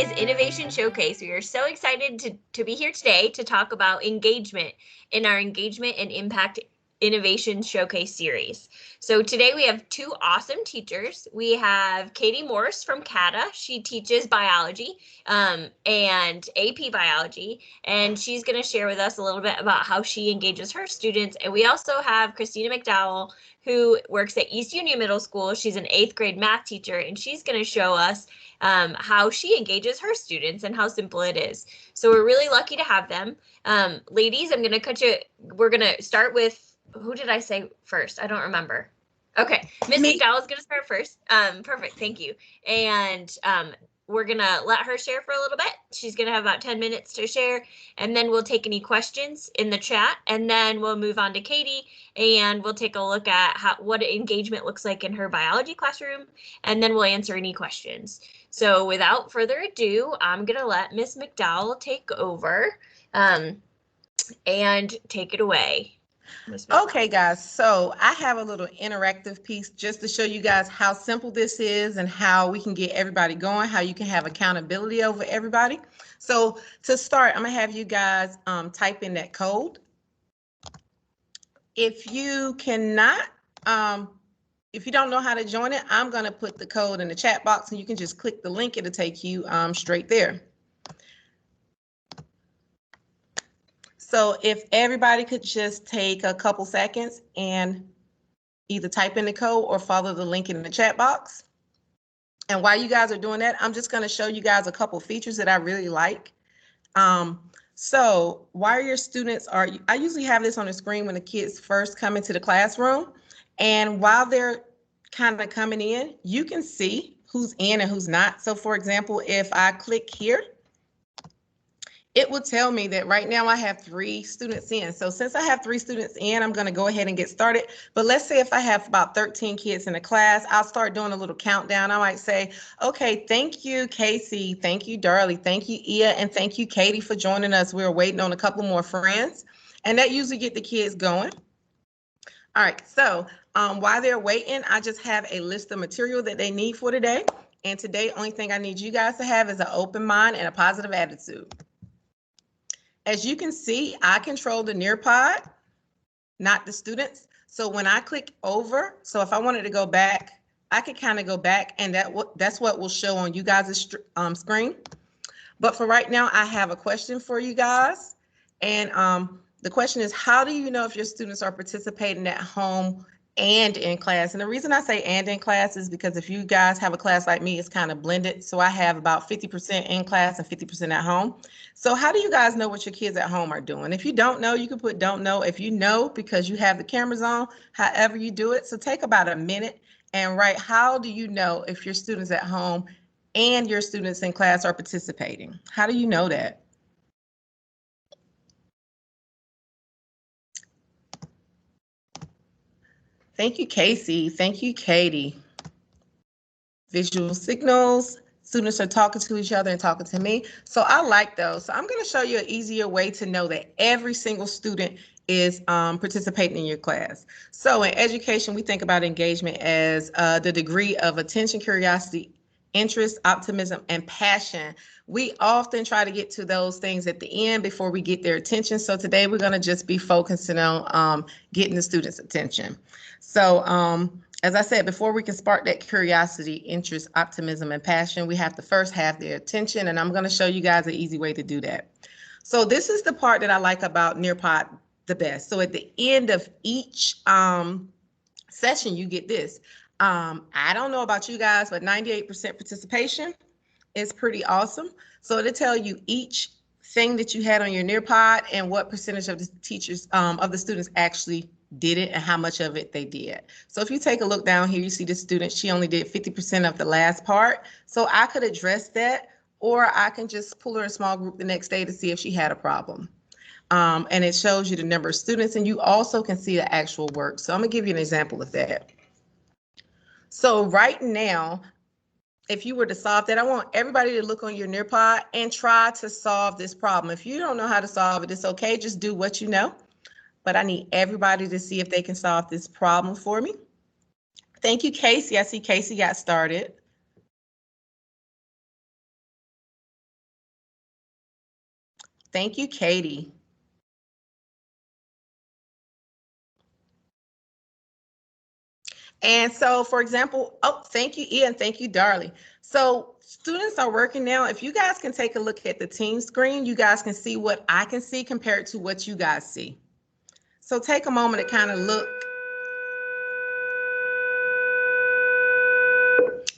is Innovation Showcase. We are so excited to be here today to talk about engagement in our Engagement and Impact Innovation Showcase series. So today we have two awesome teachers. We have Katie Morse from CATA. She teaches biology and AP biology, and she's going to share with us a little bit about how she engages her students. And we also have Christina McDowell, who works at East Union Middle School. She's an 8th grade math teacher, and she's going to show us how she engages her students and how simple it is. So we're really lucky to have them. Ladies, I'm going to cut you. We're going to start with, who did I say first? I don't remember. Okay, Miss McDowell is going to start first. Perfect, thank you. And we're going to let her share for a little bit. She's going to have about 10 minutes to share, and then we'll take any questions in the chat, and then we'll move on to Katie, and we'll take a look at what engagement looks like in her biology classroom, and then we'll answer any questions. So without further ado, I'm going to let Miss McDowell take over and take it away. Okay, guys, so I have a little interactive piece just to show you guys how simple this is and how we can get everybody going, how you can have accountability over everybody. So to start, I'm gonna have you guys type in that code. If you cannot, if you don't know how to join it, I'm gonna put the code in the chat box and you can just click the link. It'll take you straight there. So if everybody could just take a couple seconds and either type in the code or follow the link in the chat box. And while you guys are doing that, I'm just going to show you guys a couple features that I really like. So while your students are, I usually have this on the screen when the kids first come into the classroom. And while they're kind of coming in, you can see who's in and who's not. So for example, if I click here, it will tell me that right now I have 3 students in. So since I have 3 students in, I'm going to go ahead and get started. But let's say if I have about 13 kids in the class, I'll start doing a little countdown. I might say, okay, thank you, Casey. Thank you, Darlie. Thank you, Ia. And thank you, Katie, for joining us. We're waiting on a couple more friends. And that usually get the kids going. All right, so while they're waiting, I just have a list of material that they need for today. And today, only thing I need you guys to have is an open mind and a positive attitude. As you can see, I control the Nearpod, not the students. So when I click over, so if I wanted to go back, I could kind of go back and that's what will show on you guys' screen. But for right now, I have a question for you guys. And the question is, how do you know if your students are participating at home and in class? And the reason I say and in class is because if you guys have a class like me, it's kind of blended. So I have about 50% in class and 50% at home. So how do you guys know what your kids at home are doing? If you don't know, you can put don't know. If you know, because you have the cameras on, however you do it. So take about a minute and write, how do you know if your students at home and your students in class are participating? How do you know that? Thank you, Casey. Thank you, Katie. Visual signals. Students are talking to each other and talking to me. So I like those. So I'm going to show you an easier way to know that every single student is participating in your class. So in education, we think about engagement as the degree of attention, curiosity, interest, optimism, and passion. We often try to get to those things at the end before we get their attention. So today we're going to just be focusing on getting the students' attention. So as I said, before we can spark that curiosity, interest, optimism, and passion, we have to first have their attention. And I'm going to show you guys an easy way to do that. So this is the part that I like about Nearpod the best. So at the end of each session, you get this. I don't know about you guys, but 98% participation is pretty awesome. So it'll tell you each thing that you had on your Nearpod and what percentage of the teachers, of the students actually did it and how much of it they did. So if you take a look down here, you see the student, she only did 50% of the last part. So I could address that, or I can just pull her in a small group the next day to see if she had a problem. And it shows you the number of students, and you also can see the actual work. So I'm gonna give you an example of that. So right now, if you were to solve that, I want everybody to look on your Nearpod and try to solve this problem. If you don't know how to solve it, it's okay, just do what you know. But I need everybody to see if they can solve this problem for me. Thank you, Casey. I see Casey got started. Thank you, Katie. And so, for example, oh, thank you, Ian. Thank you, Darlie. So students are working now. If you guys can take a look at the team screen, you guys can see what I can see compared to what you guys see. So take a moment to kind of look.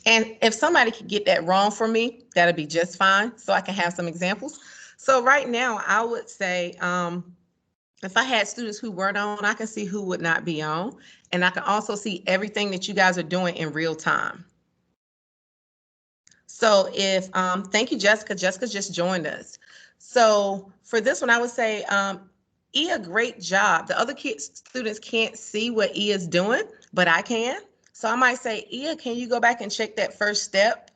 And if somebody could get that wrong for me, that'd be just fine. So I can have some examples. So right now, I would say, if I had students who weren't on, I can see who would not be on. And I can also see everything that you guys are doing in real time. So if, thank you, Jessica. Jessica just joined us. So for this one, I would say, Ia, great job. The other students can't see what Ia's doing, but I can. So I might say, Ia, can you go back and check that first step?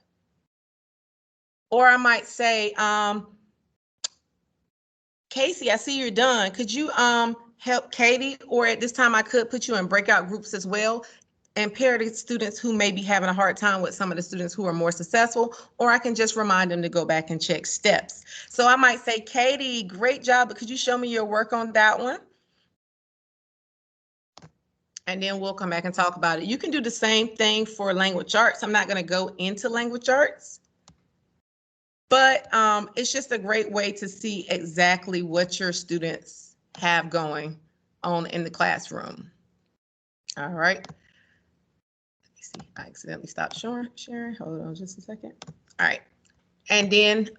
Or I might say, Casey, I see you're done. Could you help Katie? Or at this time, I could put you in breakout groups as well and pair the students who may be having a hard time with some of the students who are more successful, or I can just remind them to go back and check steps. So I might say, Katie, great job, but could you show me your work on that one? And then we'll come back and talk about it. You can do the same thing for language arts. I'm not going to go into language arts, but it's just a great way to see exactly what your students have going on in the classroom. All right. Let me see. I accidentally stopped sharing. Hold on just a second. All right. And then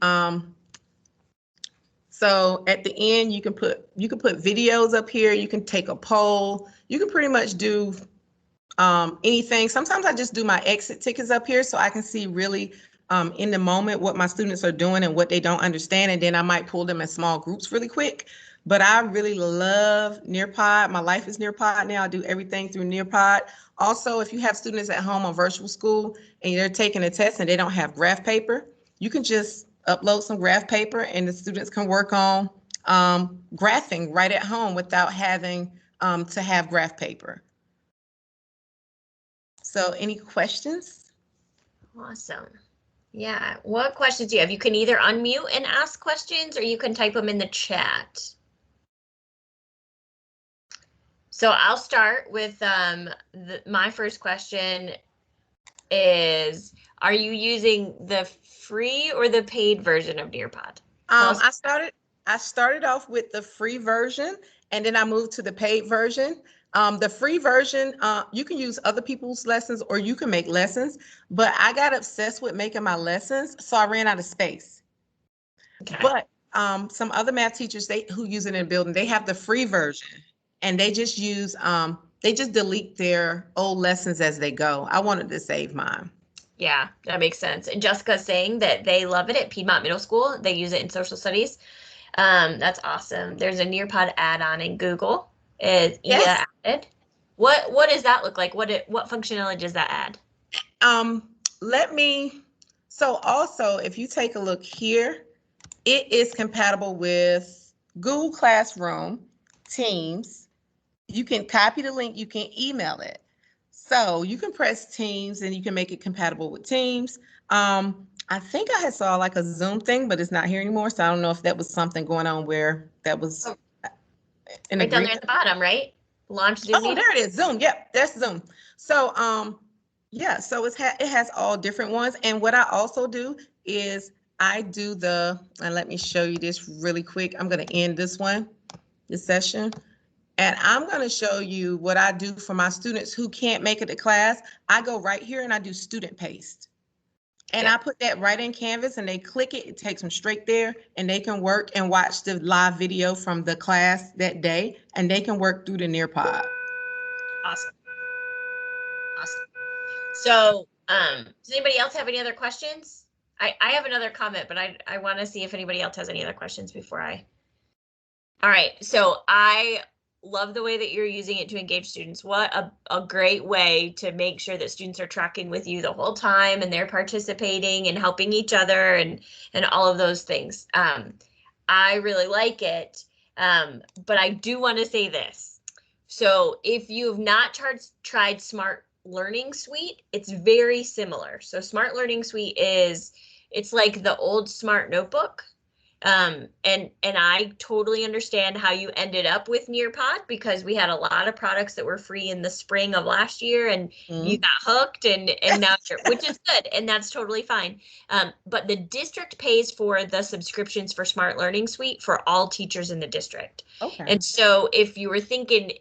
so at the end, you can put videos up here. You can take a poll. You can pretty much do anything. Sometimes I just do my exit tickets up here so I can see really in the moment what my students are doing and what they don't understand. And then I might pull them in small groups really quick. But I really love Nearpod. My life is Nearpod now. I do everything through Nearpod. Also, if you have students at home on virtual school and they're taking a test and they don't have graph paper, you can just upload some graph paper and the students can work on graphing right at home without having to have graph paper. So any questions? Awesome. Yeah. What questions do you have? You can either unmute and ask questions or you can type them in the chat. So I'll start with my first question is, are you using the free or the paid version of Nearpod? I started off with the free version and then I moved to the paid version. The free version, you can use other people's lessons or you can make lessons, but I got obsessed with making my lessons, so I ran out of space. Okay. But some other math teachers who use it in building, they have the free version and they just use, they just delete their old lessons as they go. I wanted to save mine. Yeah, that makes sense. And Jessica's saying that they love it at Piedmont Middle School. They use it in social studies. That's awesome. There's a Nearpod add-on in Google. Is Ia added? What does that look like? What functionality does that add? So also, if you take a look here, it is compatible with Google Classroom, Teams. You can copy the link, you can email it. So you can press Teams and you can make it compatible with Teams. I think I had saw like a Zoom thing, but it's not here anymore. So I don't know if that was something going on where that was right down there at the bottom, right? Launch Zoom. Oh, there it is. Zoom. Yep, that's Zoom. So yeah, so it has all different ones. And what I also do is I do and let me show you this really quick. I'm going to end this session. And I'm going to show you what I do for my students who can't make it to class. I go right here and I do student paste. And I put that right in Canvas and they click it. It takes them straight there and they can work and watch the live video from the class that day. And they can work through the Nearpod. Awesome. Awesome. So does anybody else have any other questions? I have another comment, but I want to see if anybody else has any other questions before I. All right. So I love the way that you're using it to engage students. What a great way to make sure that students are tracking with you the whole time and they're participating and helping each other and all of those things. I really like it, but I do want to say this. So if you've not tried Smart Learning Suite, it's very similar. So Smart Learning Suite it's like the old Smart Notebook. And I totally understand how you ended up with Nearpod, because we had a lot of products that were free in the spring of last year, and you got hooked, and now which is good, and that's totally fine. But the district pays for the subscriptions for Smart Learning Suite for all teachers in the district. Okay. And so if you were thinking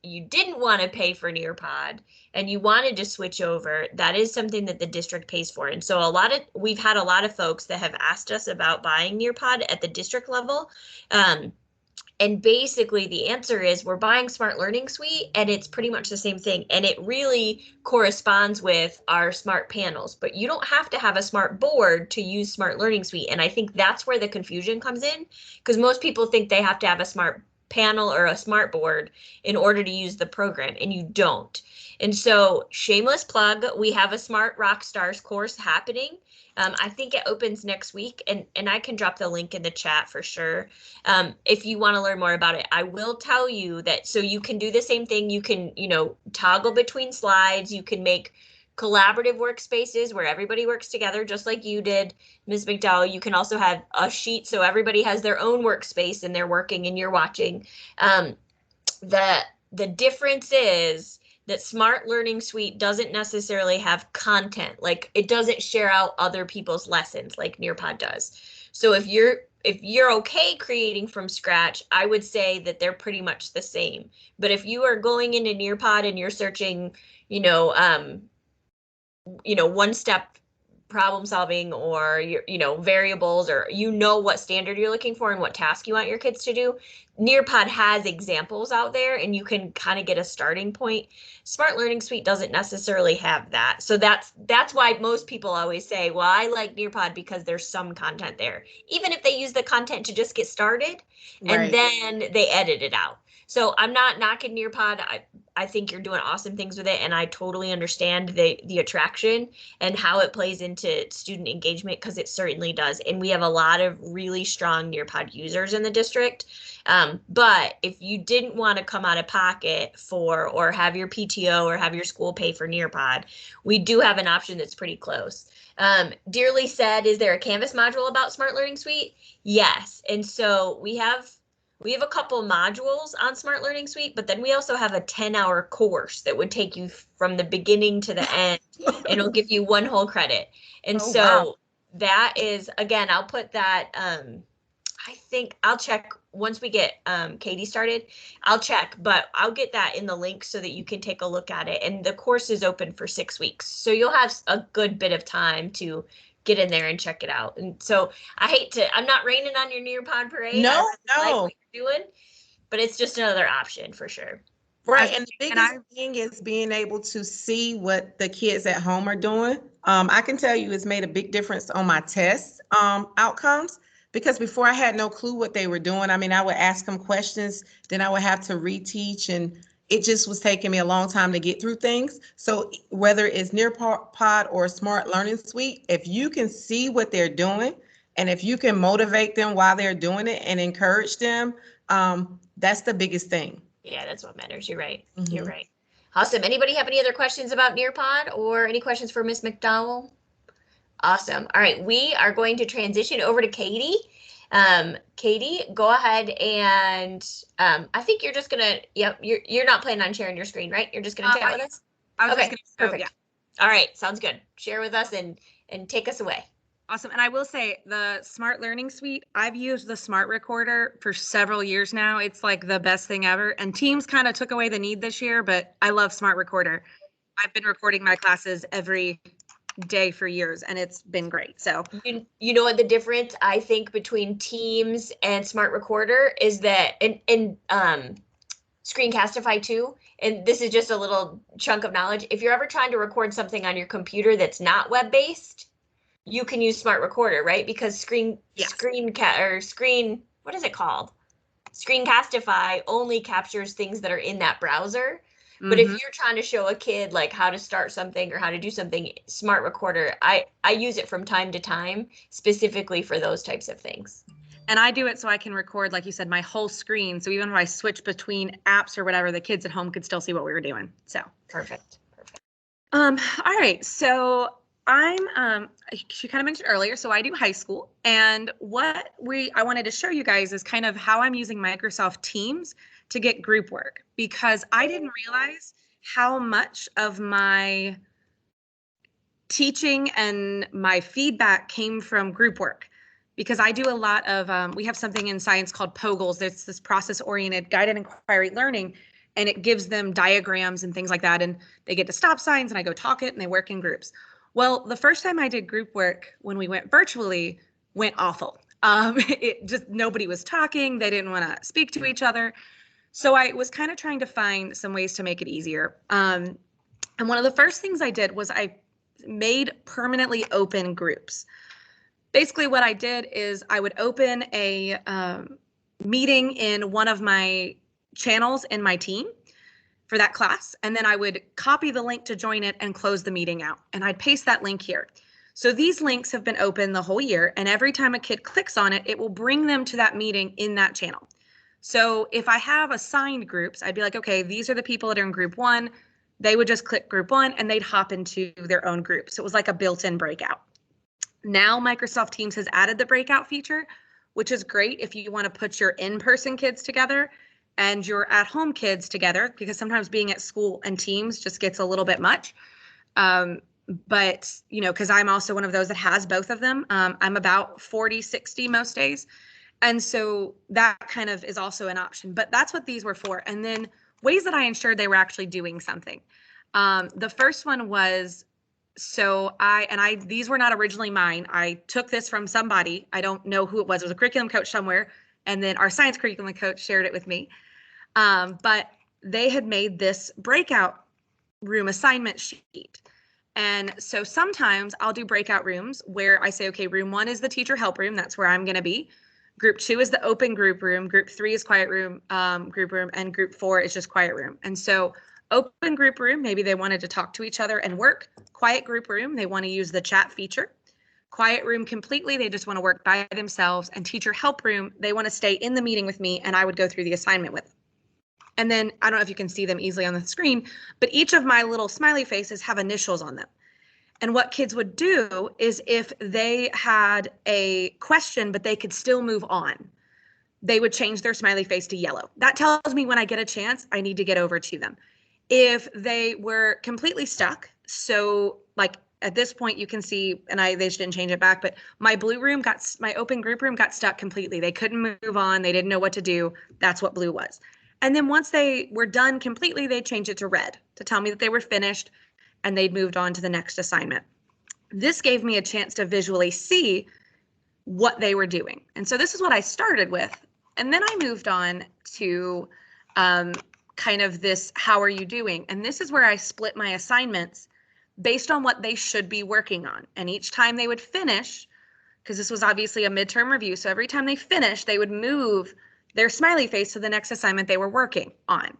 you didn't want to pay for Nearpod and you wanted to switch over, that is something that the district pays for. And so we've had a lot of folks that have asked us about buying Nearpod at the district level. And basically the answer is we're buying Smart Learning Suite, and it's pretty much the same thing. And it really corresponds with our smart panels, but you don't have to have a smart board to use Smart Learning Suite. And I think that's where the confusion comes in, because most people think they have to have a smart panel or a smart board in order to use the program, and you don't. And so, shameless plug, we have a Smart Rockstars course happening. I think it opens next week, and I can drop the link in the chat for sure. If you want to learn more about it, I will tell you that, so you can do the same thing. You can, toggle between slides. You can make collaborative workspaces where everybody works together, just like you did, Ms. McDowell. You can also have a sheet so everybody has their own workspace and they're working and you're watching. The difference is that Smart Learning Suite doesn't necessarily have content. Like, it doesn't share out other people's lessons like Nearpod does. So if you're okay creating from scratch, I would say that they're pretty much the same. But if you are going into Nearpod and you're searching, one step problem solving, or variables, or what standard you're looking for and what task you want your kids to do, Nearpod has examples out there and you can kind of get a starting point. Smart Learning Suite doesn't necessarily have that. So that's why most people always say, well, I like Nearpod because there's some content there, even if they use the content to just get started, and then they edit it out. So I'm not knocking Nearpod. I think you're doing awesome things with it, and I totally understand the attraction and how it plays into student engagement, because it certainly does. And we have a lot of really strong Nearpod users in the district. But if you didn't want to come out of pocket for, or have your PTO or have your school pay for Nearpod, we do have an option that's pretty close. Dearly said, is there a Canvas module about Smart Learning Suite? Yes. And so we have a couple modules on Smart Learning Suite, but then we also have a 10-hour course that would take you from the beginning to the end, and it'll give you one whole credit. And wow. That is, again, I'll put that, I think I'll check once we get Katie started. I'll check, but I'll get that in the link so that you can take a look at it. And the course is open for 6 weeks. So you'll have a good bit of time to get in there and check it out. And so I'm not raining on your Nearpod parade. No. Like what you're doing, but it's just another option for sure. Right. And the biggest thing is being able to see what the kids at home are doing. I can tell you it's made a big difference on my test outcomes, because before I had no clue what they were doing. I mean, I would ask them questions, then I would have to reteach, and it just was taking me a long time to get through things. So whether it's Nearpod or Smart Learning Suite, if you can see what they're doing, and if you can motivate them while they're doing it and encourage them, that's the biggest thing. Yeah, that's what matters. You're right. Mm-hmm. You're right. Awesome. Anybody have any other questions about Nearpod, or any questions for Ms. McDowell? Awesome. All right, we are going to transition over to Katie. Katie, go ahead, and I think you're just gonna. Yep, you're not planning on sharing your screen, right? You're just gonna chat with us. I was okay, just gonna, perfect. Yeah. All right, sounds good. Share with us and take us away. Awesome. And I will say, the Smart Learning Suite, I've used the Smart Recorder for several years now. It's like the best thing ever. And Teams kind of took away the need this year, but I love Smart Recorder. I've been recording my classes every day for years, and it's been great. So you know what the difference I think between Teams and Smart Recorder is, that and Screencastify too, and this is just a little chunk of knowledge. If you're ever trying to record something on your computer that's not web-based, you can use Smart Recorder, right? Because what is it called? Screencastify only captures things that are in that browser. But if you're trying to show a kid like how to start something or how to do something, Smart Recorder, I use it from time to time specifically for those types of things. And I do it so I can record, like you said, my whole screen. So even if I switch between apps or whatever, the kids at home could still see what we were doing. So perfect. All right. So She kind of mentioned earlier, so I do high school. And what I wanted to show you guys is kind of how I'm using Microsoft Teams to get group work, because I didn't realize how much of my teaching and my feedback came from group work. Because I do a lot of, we have something in science called POGLES. It's this process-oriented guided inquiry learning, and it gives them diagrams and things like that. And they get to stop signs, and I go talk it, and they work in groups. Well, the first time I did group work when we went virtually went awful. It just, nobody was talking. They didn't want to speak to each other. So I was kind of trying to find some ways to make it easier. And one of the first things I did was I made permanently open groups. Basically what I did is I would open a meeting in one of my channels in my team for that class, and then I would copy the link to join it and close the meeting out, and I'd paste that link here. So these links have been open the whole year, and every time a kid clicks on it, it will bring them to that meeting in that channel. So if I have assigned groups, I'd be like, okay, these are the people that are in group 1. They would just click group 1 and they'd hop into their own group. So it was like a built-in breakout. Now Microsoft Teams has added the breakout feature, which is great if you want to put your in-person kids together and your at-home kids together, because sometimes being at school and Teams just gets a little bit much. But, you know, because I'm also one of those that has both of them. I'm about 40, 60 most days. And so that kind of is also an option. But that's what these were for. And then ways that I ensured they were actually doing something. The first one was, so these were not originally mine. I took this from somebody. I don't know who it was. It was a curriculum coach somewhere. And then our science curriculum coach shared it with me. But they had made this breakout room assignment sheet. And so sometimes I'll do breakout rooms where I say, okay, room 1 is the teacher help room. That's where I'm going to be. Group 2 is the open group room. Group 3 is quiet room, group room, and group 4 is just quiet room. And so open group room, maybe they wanted to talk to each other and work. Quiet group room, they want to use the chat feature. Quiet room completely, they just want to work by themselves. And teacher help room, they want to stay in the meeting with me and I would go through the assignment with them. And then I don't know if you can see them easily on the screen, but each of my little smiley faces have initials on them. And what kids would do is if they had a question, but they could still move on, they would change their smiley face to yellow. That tells me when I get a chance, I need to get over to them. If they were completely stuck, so like at this point you can see, and they just didn't change it back, but my blue room my open group room got stuck completely. They couldn't move on. They didn't know what to do. That's what blue was. And then once they were done completely, they changed it to red to tell me that they were finished and they'd moved on to the next assignment. This gave me a chance to visually see what they were doing. And so this is what I started with. And then I moved on to kind of this, how are you doing? And this is where I split my assignments based on what they should be working on. And each time they would finish, because this was obviously a midterm review, so every time they finished, they would move their smiley face to the next assignment they were working on.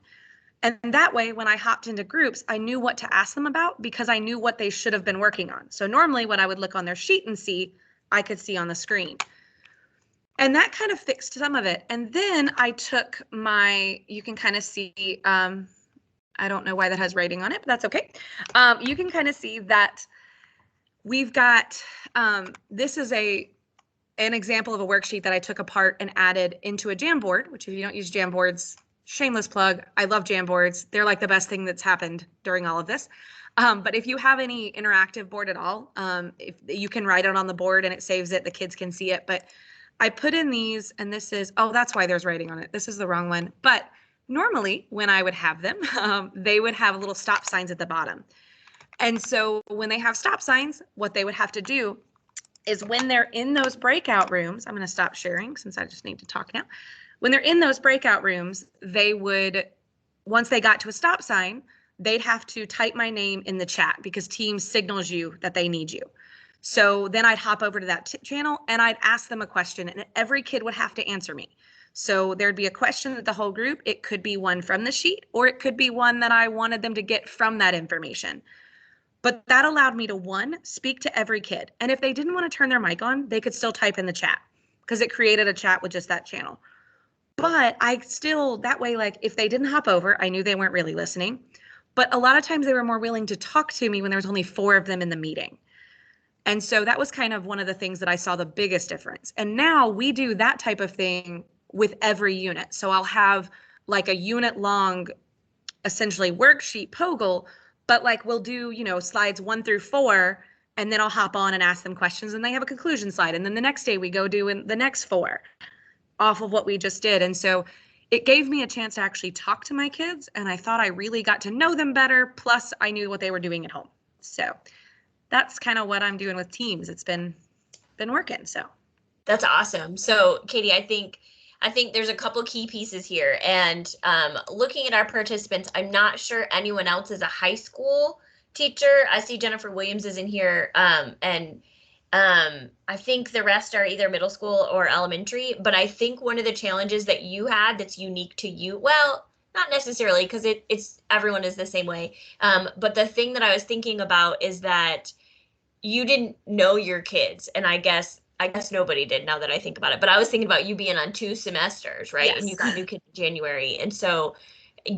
And that way, when I hopped into groups, I knew what to ask them about because I knew what they should have been working on. So normally when I would look on their sheet and see, I could see on the screen. And that kind of fixed some of it. And then I took you can kind of see, I don't know why that has writing on it, but that's okay. You can kind of see that we've got, this is an example of a worksheet that I took apart and added into a Jamboard, which if you don't use Jamboards, shameless plug, I love Jamboards. They're like the best thing that's happened during all of this. But if you have any interactive board at all, if you can write it on the board and it saves it, the kids can see it. But I put in these, and this is, oh, that's why there's writing on it. This is the wrong one. But normally when I would have them, they would have little stop signs at the bottom. And so when they have stop signs, what they would have to do is when they're in those breakout rooms, I'm going to stop sharing since I just need to talk now. When they're in those breakout rooms, they would, once they got to a stop sign, they'd have to type my name in the chat because Teams signals you that they need you. So then I'd hop over to that channel and I'd ask them a question and every kid would have to answer me. So there'd be a question that the whole group, it could be one from the sheet or it could be one that I wanted them to get from that information. But that allowed me to, one, speak to every kid. And if they didn't want to turn their mic on, they could still type in the chat because it created a chat with just that channel. But I still, that way, like if they didn't hop over, I knew they weren't really listening. But a lot of times they were more willing to talk to me when there was only 4 of them in the meeting. And so that was kind of one of the things that I saw the biggest difference. And now we do that type of thing with every unit. So I'll have like a unit long, essentially worksheet POGIL, but like we'll do, slides 1 through 4, and then I'll hop on and ask them questions, and they have a conclusion slide. And then the next day we go do in the next 4 off of what we just did. And so it gave me a chance to actually talk to my kids, and I thought I really got to know them better. Plus I knew what they were doing at home. So that's kind of what I'm doing with teams. It's been working. So that's awesome. So Katie, I think there's a couple key pieces here, and looking at our participants, I'm not sure anyone else is a high school teacher. I see Jennifer Williams is in here, and I think the rest are either middle school or elementary, but I think one of the challenges that you had that's unique to you, well, not necessarily, because it's everyone is the same way, but the thing that I was thinking about is that you didn't know your kids, and I guess nobody did now that I think about it, but I was thinking about you being on 2 semesters, right? Yes. And you got new kids in January. And so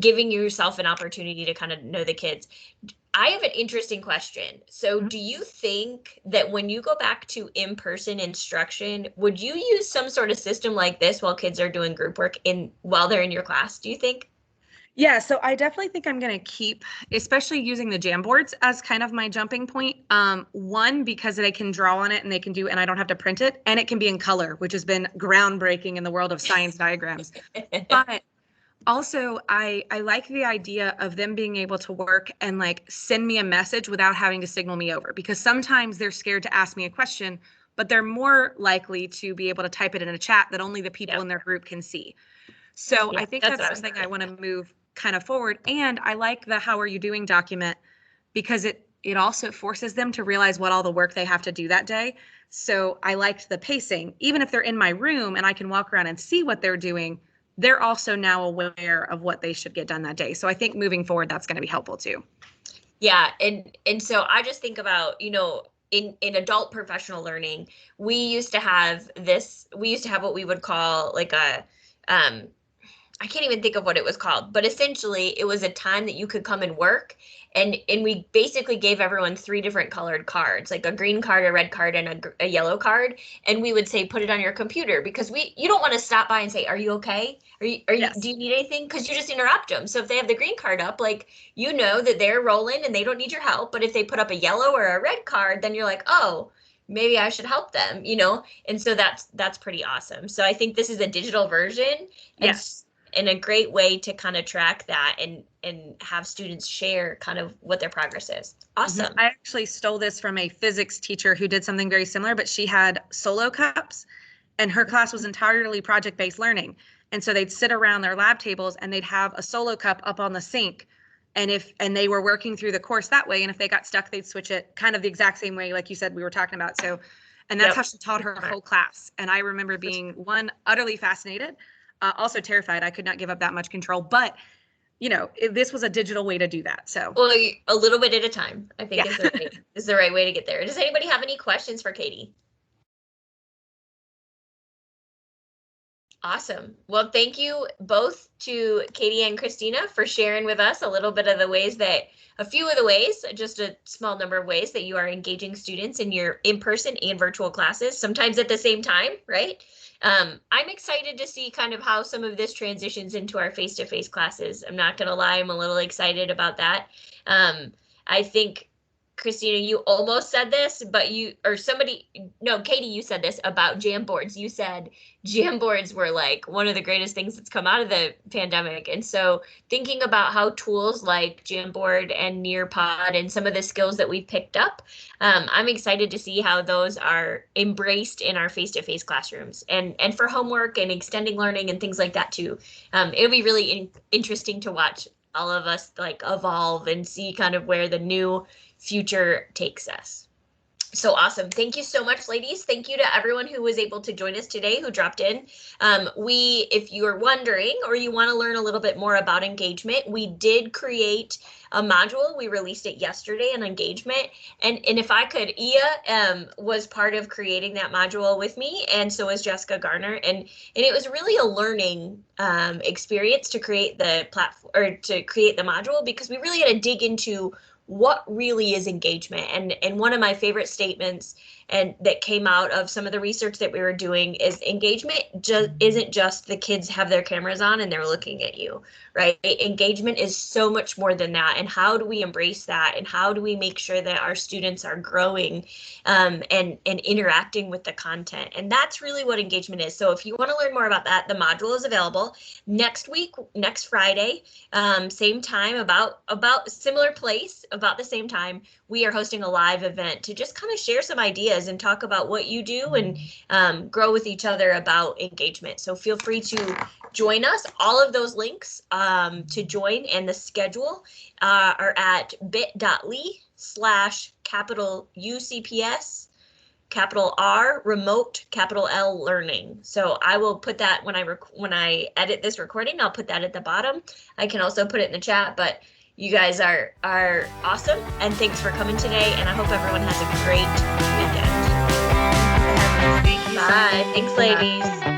giving yourself an opportunity to kind of know the kids. I have an interesting question. So do you think that when you go back to in-person instruction, would you use some sort of system like this while kids are doing group work while they're in your class, do you think? Yeah, so I definitely think I'm going to keep, especially using the Jamboards as kind of my jumping point. One, because they can draw on it and and I don't have to print it, and it can be in color, which has been groundbreaking in the world of science diagrams. But also, I like the idea of them being able to work and like send me a message without having to signal me over, because sometimes they're scared to ask me a question, but they're more likely to be able to type it in a chat that only the people in their group can see. So I think that's something I want to move kind of forward. And I like the "how are you doing" document, because it also forces them to realize what all the work they have to do that day. So I liked the pacing. Even if they're in my room and I can walk around and see what they're doing, they're also now aware of what they should get done that day. So I think moving forward, that's going to be helpful too. Yeah, and so I just think about, in adult professional learning, we used to have what we would call like a I can't even think of what it was called, but essentially it was a time that you could come and work, and we basically gave everyone 3 different colored cards, like a green card, a red card, and a yellow card, and we would say put it on your computer, because you don't want to stop by and say, are you okay? Yes. Do you need anything? Because you just interrupt them. So if they have the green card up, like, that they're rolling and they don't need your help, but if they put up a yellow or a red card, then you're like, oh, maybe I should help them, and so that's pretty awesome. So I think this is a digital version. Yes. And a great way to kind of track that and have students share kind of what their progress is. Awesome. I actually stole this from a physics teacher who did something very similar, but she had solo cups, and her class was entirely project-based learning. And so they'd sit around their lab tables and they'd have a solo cup up on the sink. And they were working through the course that way. And if they got stuck, they'd switch it kind of the exact same way, like you said, we were talking about. So, and that's how she taught her whole class. And I remember being utterly fascinated, also terrified. I could not give up that much control, but this was a digital way to do that. So, well, a little bit at a time, I think is the right way to get there. Does anybody have any questions for Katie? Awesome. Well, thank you both to Katie and Christina for sharing with us a little bit of a few of the ways, just a small number of ways that you are engaging students in your in-person and virtual classes, sometimes at the same time, right? I'm excited to see kind of how some of this transitions into our face-to-face classes. I'm not going to lie, I'm a little excited about that. I think, Christina, you almost said this, but Katie, you said this about Jamboards. You said Jamboards were like one of the greatest things that's come out of the pandemic. And so thinking about how tools like Jamboard and Nearpod and some of the skills that we've picked up, I'm excited to see how those are embraced in our face-to-face classrooms and for homework and extending learning and things like that too. It'll be really interesting to watch all of us like evolve and see kind of where the new future takes us. So awesome. Thank you so much, ladies. Thank you to everyone who was able to join us today, who dropped in. If you're wondering or you want to learn a little bit more about engagement, we did create a module. We released it yesterday on engagement. And if I could, Ia was part of creating that module with me, and so was Jessica Garner. And it was really a learning experience to create the platform or to create the module, because we really had to dig into what really is engagement? And one of my favorite statements and that came out of some of the research that we were doing is engagement just isn't just the kids have their cameras on and they're looking at you, right? Engagement is so much more than that. And how do we embrace that? And how do we make sure that our students are growing and interacting with the content? And that's really what engagement is. So if you want to learn more about that, the module is available next week, next Friday, same time, about similar place, about the same time. We are hosting a live event to just kind of share some ideas and talk about what you do and grow with each other about engagement. So feel free to join us. All of those links to join and the schedule are at bit.ly/capital UCPS capital R remote capital L learning. So I will put that when I edit this recording, I'll put that at the bottom. I can also put it in the chat, but you guys are awesome, and thanks for coming today, and I hope everyone has a great weekend. Thank you so much. Bye. Thanks, ladies.